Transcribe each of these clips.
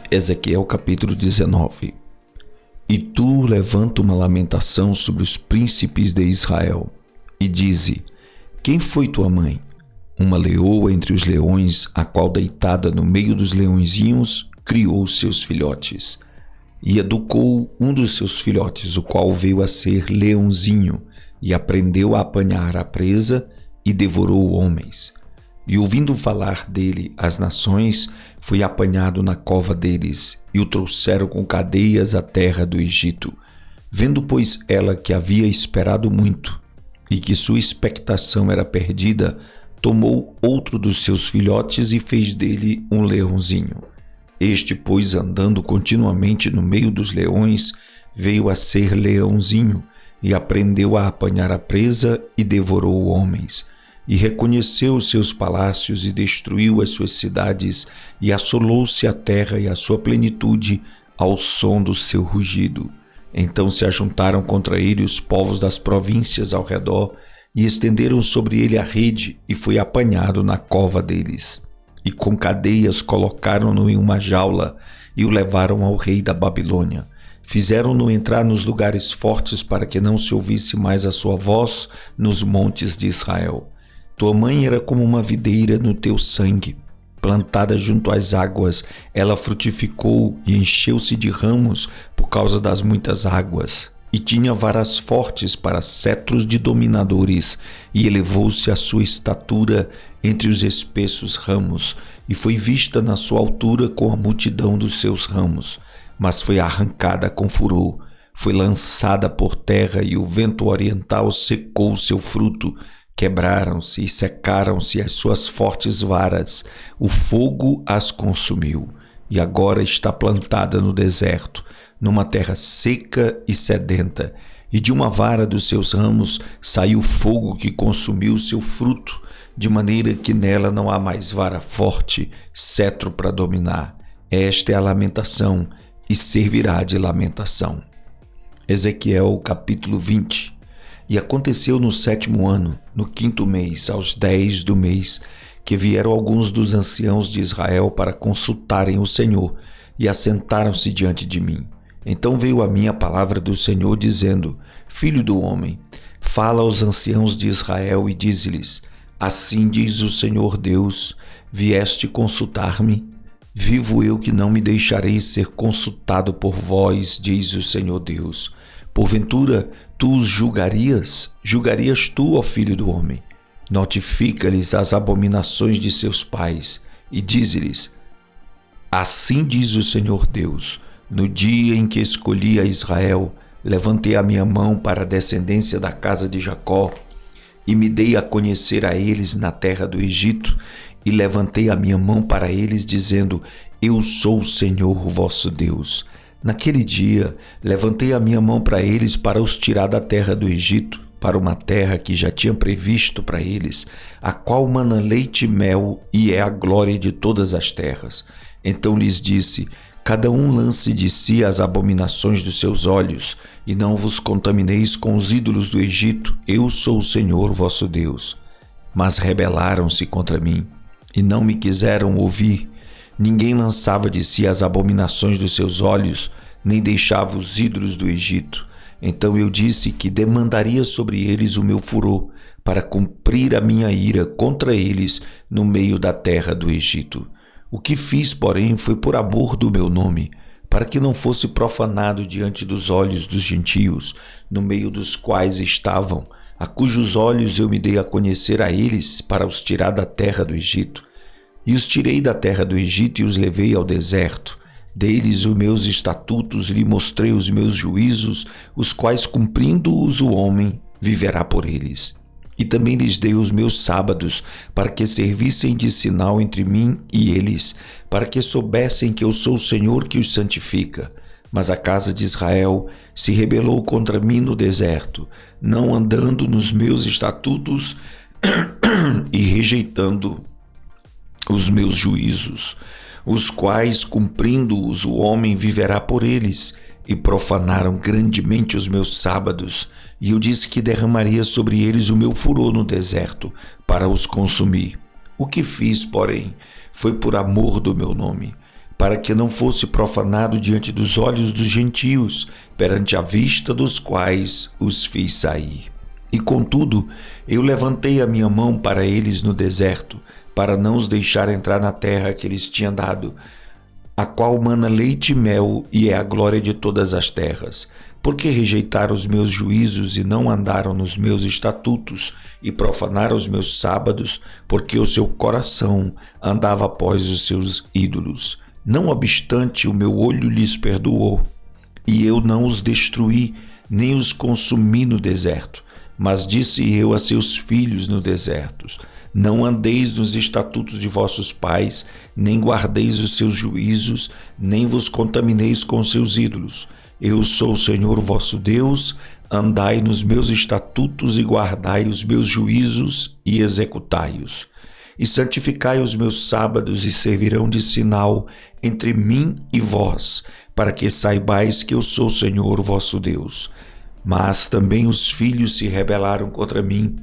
Ezequiel capítulo 19. E tu levanta uma lamentação sobre os príncipes de Israel, e dize: quem foi tua mãe? Uma leoa entre os leões, a qual deitada no meio dos leõezinhos, criou seus filhotes. E educou um dos seus filhotes, o qual veio a ser leãozinho, e aprendeu a apanhar a presa, e devorou homens. E ouvindo falar dele as nações, foi apanhado na cova deles, e o trouxeram com cadeias à terra do Egito. Vendo, pois, ela que havia esperado muito, e que sua expectação era perdida, tomou outro dos seus filhotes e fez dele um leãozinho. Este, pois, andando continuamente no meio dos leões, veio a ser leãozinho, e aprendeu a apanhar a presa, e devorou homens. E reconheceu os seus palácios e destruiu as suas cidades, e assolou-se a terra e a sua plenitude ao som do seu rugido. Então se ajuntaram contra ele os povos das províncias ao redor, e estenderam sobre ele a rede, e foi apanhado na cova deles. E com cadeias colocaram-no em uma jaula, e o levaram ao rei da Babilônia. Fizeram-no entrar nos lugares fortes para que não se ouvisse mais a sua voz nos montes de Israel. Tua mãe era como uma videira no teu sangue. Plantada junto às águas, ela frutificou e encheu-se de ramos por causa das muitas águas. E tinha varas fortes para cetros de dominadores, e elevou-se a sua estatura entre os espessos ramos, e foi vista na sua altura com a multidão dos seus ramos. Mas foi arrancada com furor, foi lançada por terra, e o vento oriental secou o seu fruto. Quebraram-se e secaram-se as suas fortes varas, o fogo as consumiu, e agora está plantada no deserto, numa terra seca e sedenta, e de uma vara dos seus ramos saiu fogo que consumiu seu fruto, de maneira que nela não há mais vara forte, cetro para dominar. Esta é a lamentação, e servirá de lamentação. Ezequiel capítulo 20. E aconteceu no 7º ano, no 5º mês, aos 10 do mês, que vieram alguns dos anciãos de Israel para consultarem o Senhor, e assentaram-se diante de mim. Então veio a mim a palavra do Senhor, dizendo: Filho do homem, fala aos anciãos de Israel e dize-lhes: assim diz o Senhor Deus, vieste consultar-me? Vivo eu que não me deixarei ser consultado por vós, diz o Senhor Deus. Porventura, tu os julgarias? Julgarias tu, ó filho do homem? Notifica-lhes as abominações de seus pais, e dize-lhes: assim diz o Senhor Deus, no dia em que escolhi a Israel, levantei a minha mão para a descendência da casa de Jacó, e me dei a conhecer a eles na terra do Egito, e levantei a minha mão para eles, dizendo: eu sou o Senhor, o vosso Deus. Naquele dia, levantei a minha mão para eles para os tirar da terra do Egito, para uma terra que já tinha previsto para eles, a qual mana leite e mel, e é a glória de todas as terras. Então lhes disse: cada um lance de si as abominações dos seus olhos, e não vos contamineis com os ídolos do Egito, eu sou o Senhor vosso Deus. Mas rebelaram-se contra mim, e não me quiseram ouvir. Ninguém lançava de si as abominações dos seus olhos, nem deixava os ídolos do Egito. Então eu disse que demandaria sobre eles o meu furor, para cumprir a minha ira contra eles no meio da terra do Egito. O que fiz, porém, foi por amor do meu nome, para que não fosse profanado diante dos olhos dos gentios, no meio dos quais estavam, a cujos olhos eu me dei a conhecer a eles, para os tirar da terra do Egito. E os tirei da terra do Egito e os levei ao deserto. Dei-lhes os meus estatutos e lhe mostrei os meus juízos, os quais, cumprindo-os o homem, viverá por eles. E também lhes dei os meus sábados, para que servissem de sinal entre mim e eles, para que soubessem que eu sou o Senhor que os santifica. Mas a casa de Israel se rebelou contra mim no deserto, não andando nos meus estatutos e rejeitando os meus juízos, os quais, cumprindo-os, o homem viverá por eles, e profanaram grandemente os meus sábados, e eu disse que derramaria sobre eles o meu furor no deserto, para os consumir. O que fiz, porém, foi por amor do meu nome, para que não fosse profanado diante dos olhos dos gentios, perante a vista dos quais os fiz sair. E contudo, eu levantei a minha mão para eles no deserto, para não os deixar entrar na terra que lhes tinha dado, a qual mana leite e mel, e é a glória de todas as terras. Porque rejeitaram os meus juízos e não andaram nos meus estatutos, e profanaram os meus sábados, porque o seu coração andava após os seus ídolos. Não obstante, o meu olho lhes perdoou, e eu não os destruí, nem os consumi no deserto. Mas disse eu a seus filhos no deserto: não andeis nos estatutos de vossos pais, nem guardeis os seus juízos, nem vos contamineis com seus ídolos. Eu sou o Senhor vosso Deus, andai nos meus estatutos e guardai os meus juízos e executai-os. E santificai os meus sábados e servirão de sinal entre mim e vós, para que saibais que eu sou o Senhor vosso Deus. Mas também os filhos se rebelaram contra mim,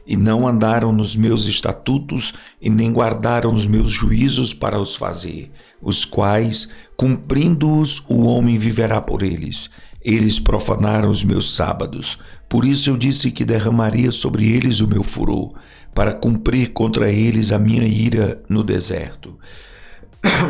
e não andaram nos meus estatutos, e nem guardaram os meus juízos para os fazer, os quais, cumprindo-os, o homem viverá por eles. Eles profanaram os meus sábados, por isso eu disse que derramaria sobre eles o meu furor, para cumprir contra eles a minha ira no deserto.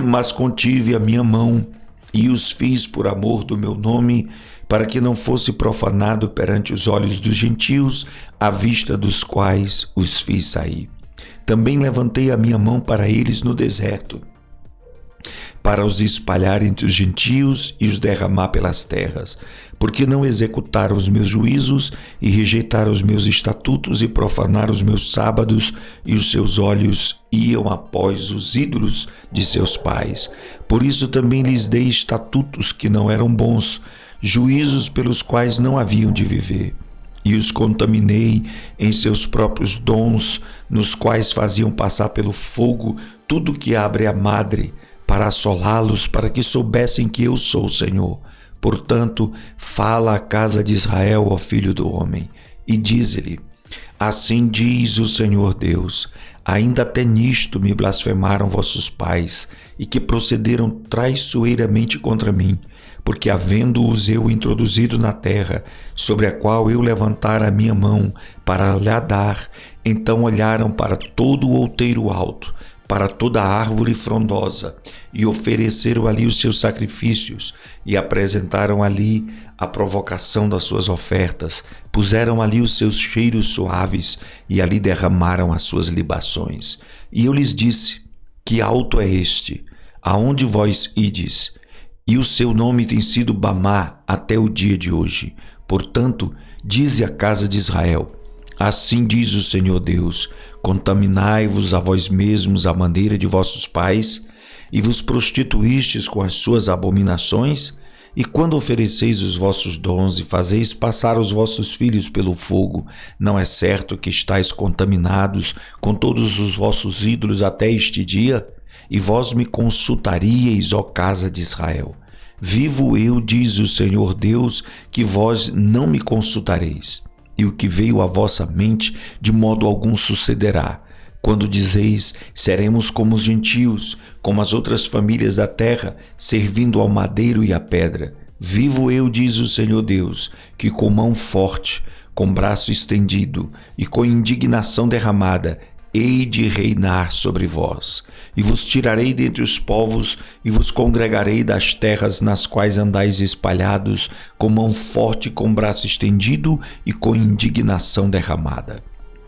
Mas contive a minha mão, e os fiz por amor do meu nome, para que não fosse profanado perante os olhos dos gentios, à vista dos quais os fiz sair. Também levantei a minha mão para eles no deserto, para os espalhar entre os gentios e os derramar pelas terras, porque não executaram os meus juízos e rejeitaram os meus estatutos e profanaram os meus sábados, e os seus olhos iam após os ídolos de seus pais. Por isso também lhes dei estatutos que não eram bons, juízos pelos quais não haviam de viver, e os contaminei em seus próprios dons, nos quais faziam passar pelo fogo tudo que abre a madre, para assolá-los, para que soubessem que eu sou o Senhor. Portanto, fala à casa de Israel, ó filho do homem, e dize-lhe: assim diz o Senhor Deus, ainda até nisto me blasfemaram vossos pais, e que procederam traiçoeiramente contra mim, porque havendo-os eu introduzido na terra, sobre a qual eu levantara a minha mão para lhe dar, então olharam para todo o outeiro alto, para toda a árvore frondosa, e ofereceram ali os seus sacrifícios, e apresentaram ali a provocação das suas ofertas, puseram ali os seus cheiros suaves, e ali derramaram as suas libações. E eu lhes disse: que alto é este, aonde vós ides? E o seu nome tem sido Bamá até o dia de hoje. Portanto, dize à casa de Israel: assim diz o Senhor Deus, contaminai-vos a vós mesmos à maneira de vossos pais, e vos prostituístes com as suas abominações, e quando ofereceis os vossos dons e fazeis passar os vossos filhos pelo fogo, não é certo que estáis contaminados com todos os vossos ídolos até este dia? E vós me consultaríeis, ó casa de Israel. Vivo eu, diz o Senhor Deus, que vós não me consultareis. E o que veio à vossa mente de modo algum sucederá. Quando dizeis: seremos como os gentios, como as outras famílias da terra, servindo ao madeiro e à pedra. Vivo eu, diz o Senhor Deus, que com mão forte, com braço estendido e com indignação derramada, hei de reinar sobre vós, e vos tirarei dentre os povos, e vos congregarei das terras nas quais andais espalhados, com mão forte, com braço estendido e com indignação derramada.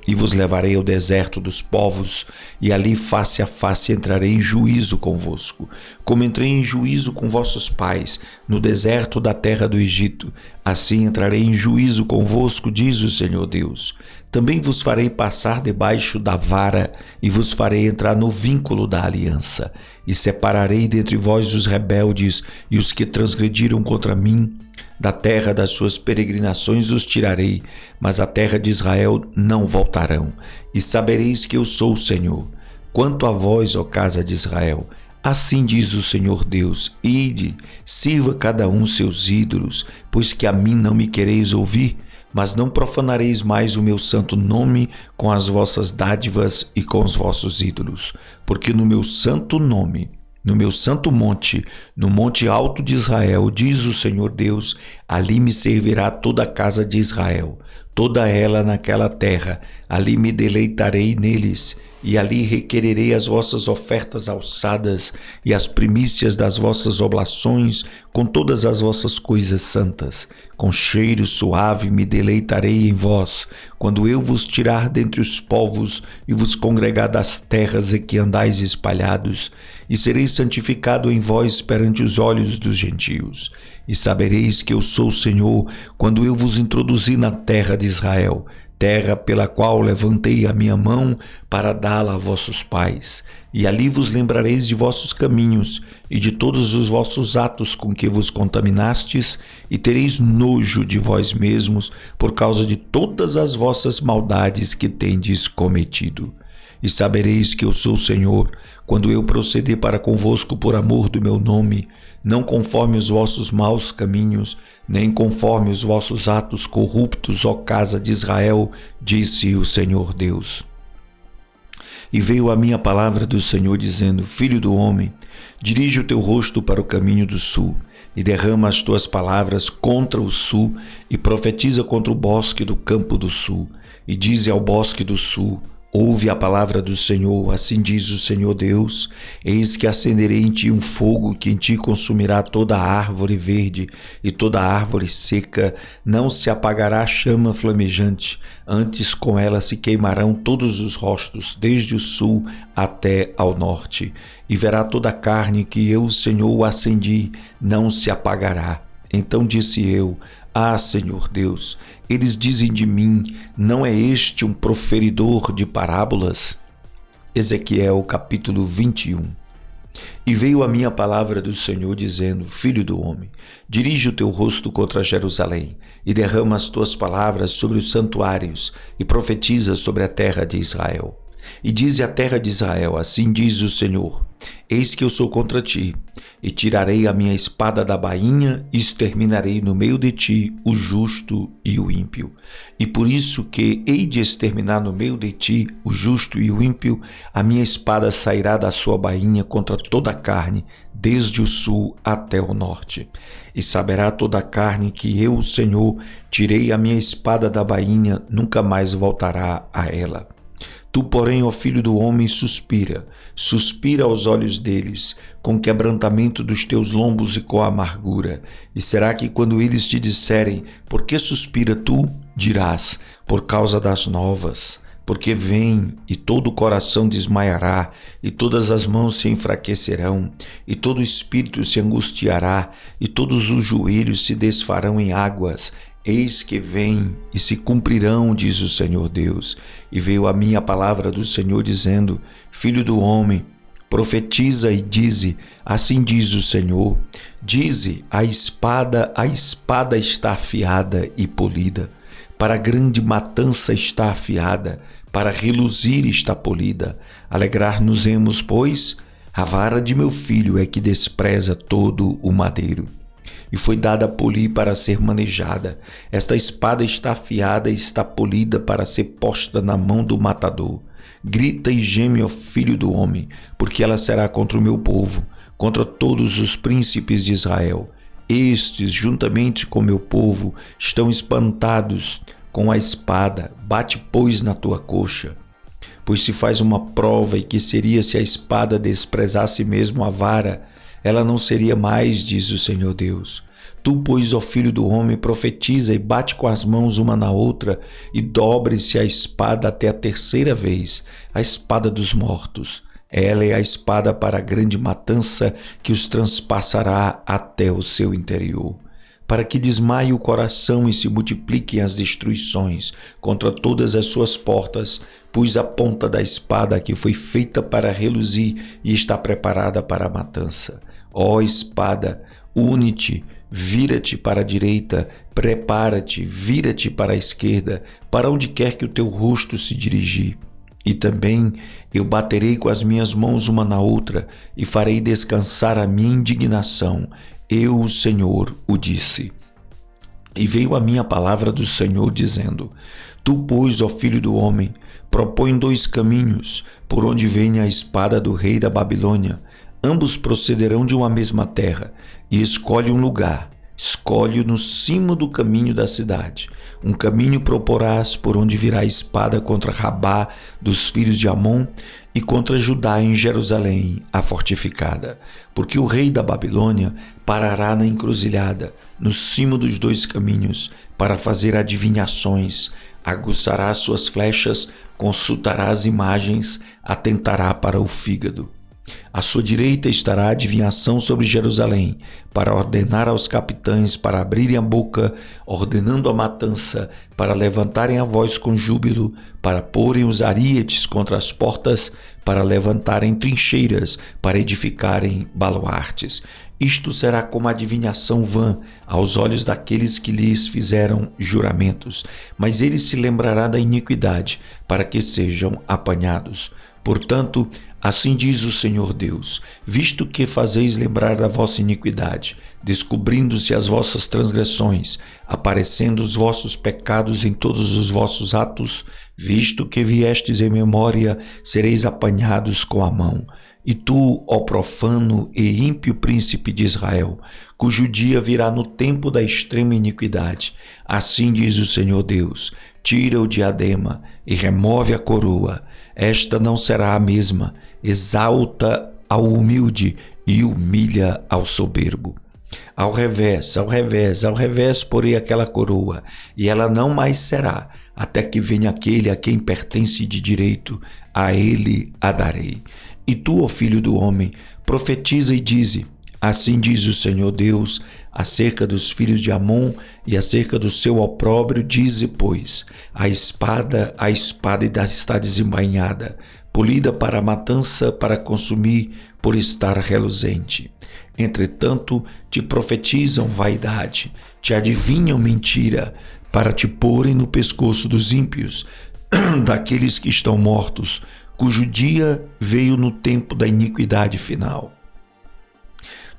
E vos levarei ao deserto dos povos, e ali face a face entrarei em juízo convosco, como entrei em juízo com vossos pais, no deserto da terra do Egito. Assim entrarei em juízo convosco, diz o Senhor Deus. Também vos farei passar debaixo da vara, e vos farei entrar no vínculo da aliança, e separarei dentre vós os rebeldes e os que transgrediram contra mim. Da terra das suas peregrinações os tirarei, mas à terra de Israel não voltarão, e sabereis que eu sou o Senhor. Quanto a vós, ó casa de Israel, assim diz o Senhor Deus: ide, sirva cada um seus ídolos, pois que a mim não me quereis ouvir, mas não profanareis mais o meu santo nome com as vossas dádivas e com os vossos ídolos, porque no meu santo nome no meu santo monte, no monte alto de Israel, diz o Senhor Deus, ali me servirá toda a casa de Israel, toda ela naquela terra, ali me deleitarei neles, e ali requererei as vossas ofertas alçadas e as primícias das vossas oblações com todas as vossas coisas santas. Com cheiro suave me deleitarei em vós, quando eu vos tirar dentre os povos e vos congregar das terras em que andais espalhados, e serei santificado em vós perante os olhos dos gentios. E sabereis que eu sou o Senhor, quando eu vos introduzir na terra de Israel, terra pela qual levantei a minha mão para dá-la a vossos pais. E ali vos lembrareis de vossos caminhos e de todos os vossos atos com que vos contaminastes, e tereis nojo de vós mesmos por causa de todas as vossas maldades que tendes cometido. E sabereis que eu sou o Senhor, quando eu proceder para convosco por amor do meu nome, não conforme os vossos maus caminhos, nem conforme os vossos atos corruptos, ó casa de Israel, disse o Senhor Deus. E veio a minha palavra do Senhor dizendo: Filho do homem, dirige o teu rosto para o caminho do sul, e derrama as tuas palavras contra o sul, e profetiza contra o bosque do campo do sul, e dize ao bosque do sul: Ouve a palavra do Senhor, assim diz o Senhor Deus: Eis que acenderei em ti um fogo que em ti consumirá toda a árvore verde e toda a árvore seca. Não se apagará a chama flamejante, antes com ela se queimarão todos os rostos, desde o sul até ao norte. E verá toda a carne que eu, o Senhor, acendi, não se apagará. Então disse eu: Ah, Senhor Deus, eles dizem de mim, não é este um proferidor de parábolas? Ezequiel capítulo 21. E veio a minha palavra do Senhor dizendo: Filho do homem, dirige o teu rosto contra Jerusalém, e derrama as tuas palavras sobre os santuários, e profetiza sobre a terra de Israel. E dize à terra de Israel: Assim diz o Senhor: Eis que eu sou contra ti, e tirarei a minha espada da bainha, e exterminarei no meio de ti o justo e o ímpio. E por isso que hei de exterminar no meio de ti o justo e o ímpio, a minha espada sairá da sua bainha contra toda a carne, desde o sul até o norte. E saberá toda a carne que eu, o Senhor, tirei a minha espada da bainha, nunca mais voltará a ela. Tu, porém, ó filho do homem, suspira aos olhos deles, com quebrantamento dos teus lombos e com amargura. E será que quando eles te disserem: Por que suspira tu? Dirás: Por causa das novas. Porque vem, e todo o coração desmaiará, e todas as mãos se enfraquecerão, e todo o espírito se angustiará, e todos os joelhos se desfarão em águas. Eis que vem e se cumprirão, diz o Senhor Deus. E veio a mim a palavra do Senhor dizendo: Filho do homem, profetiza e dize: Assim diz o Senhor. Dize: a espada está afiada e polida. Para a grande matança está afiada, para reluzir está polida. Alegrar-nos-emos, pois, a vara de meu filho é que despreza todo o madeiro. E foi dada a polir para ser manejada. Esta espada está afiada e está polida para ser posta na mão do matador. Grita e geme, ó filho do homem, porque ela será contra o meu povo, contra todos os príncipes de Israel. Estes, juntamente com meu povo, estão espantados com a espada. Bate, pois, na tua coxa. Pois se faz uma prova, e que seria se a espada desprezasse mesmo a vara, ela não seria mais, diz o Senhor Deus. Tu, pois, ó filho do homem, profetiza e bate com as mãos uma na outra, e dobre-se a espada até a terceira vez, a espada dos mortos. Ela é a espada para a grande matança que os transpassará até o seu interior, para que desmaie o coração e se multipliquem as destruições contra todas as suas portas, pois a ponta da espada que foi feita para reluzir e está preparada para a matança. Ó espada, une-te, vira-te para a direita, prepara-te, vira-te para a esquerda, para onde quer que o teu rosto se dirigir. E também eu baterei com as minhas mãos uma na outra, e farei descansar a minha indignação. Eu, o Senhor, o disse. E veio a minha palavra do Senhor, dizendo: Tu, pois, ó filho do homem, propõe 2 caminhos, por onde venha a espada do rei da Babilônia. Ambos procederão de uma mesma terra, e escolhe um lugar. Escolhe-o no cimo do caminho da cidade. Um caminho proporás por onde virá a espada contra Rabá dos filhos de Amon e contra Judá em Jerusalém, a fortificada. Porque o rei da Babilônia parará na encruzilhada, no cimo dos dois caminhos, para fazer adivinhações. Aguçará suas flechas, consultará as imagens, atentará para o fígado. À sua direita estará a adivinhação sobre Jerusalém, para ordenar aos capitães para abrirem a boca, ordenando a matança, para levantarem a voz com júbilo, para porem os arietes contra as portas, para levantarem trincheiras, para edificarem baluartes. Isto será como adivinhação vã aos olhos daqueles que lhes fizeram juramentos, mas ele se lembrará da iniquidade, para que sejam apanhados. Portanto, assim diz o Senhor Deus: visto que fazeis lembrar da vossa iniquidade, descobrindo-se as vossas transgressões, aparecendo os vossos pecados em todos os vossos atos, visto que viestes em memória, sereis apanhados com a mão. E tu, ó profano e ímpio príncipe de Israel, cujo dia virá no tempo da extrema iniquidade, assim diz o Senhor Deus: tira o diadema e remove a coroa. Esta não será a mesma, exalta ao humilde e humilha ao soberbo. Ao revés, porei aquela coroa, e ela não mais será, até que venha aquele a quem pertence de direito, a ele a darei. E tu, ó filho do homem, profetiza e dize: assim diz o Senhor Deus, acerca dos filhos de Amon e acerca do seu opróbrio, dize, pois, a espada está desembainhada, polida para a matança, para consumir, por estar reluzente. Entretanto, te profetizam vaidade, te adivinham mentira, para te porem no pescoço dos ímpios, daqueles que estão mortos, cujo dia veio no tempo da iniquidade final.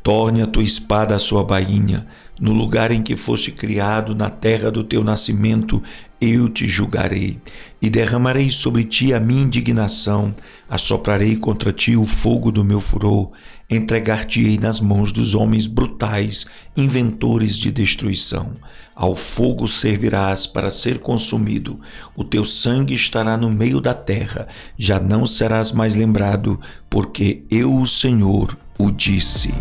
Torne a tua espada a sua bainha, no lugar em que foste criado, na terra do teu nascimento, eu te julgarei, e derramarei sobre ti a minha indignação, assoprarei contra ti o fogo do meu furor, entregar-te-ei nas mãos dos homens brutais, inventores de destruição. Ao fogo servirás para ser consumido, o teu sangue estará no meio da terra, já não serás mais lembrado, porque eu, o Senhor, o disse.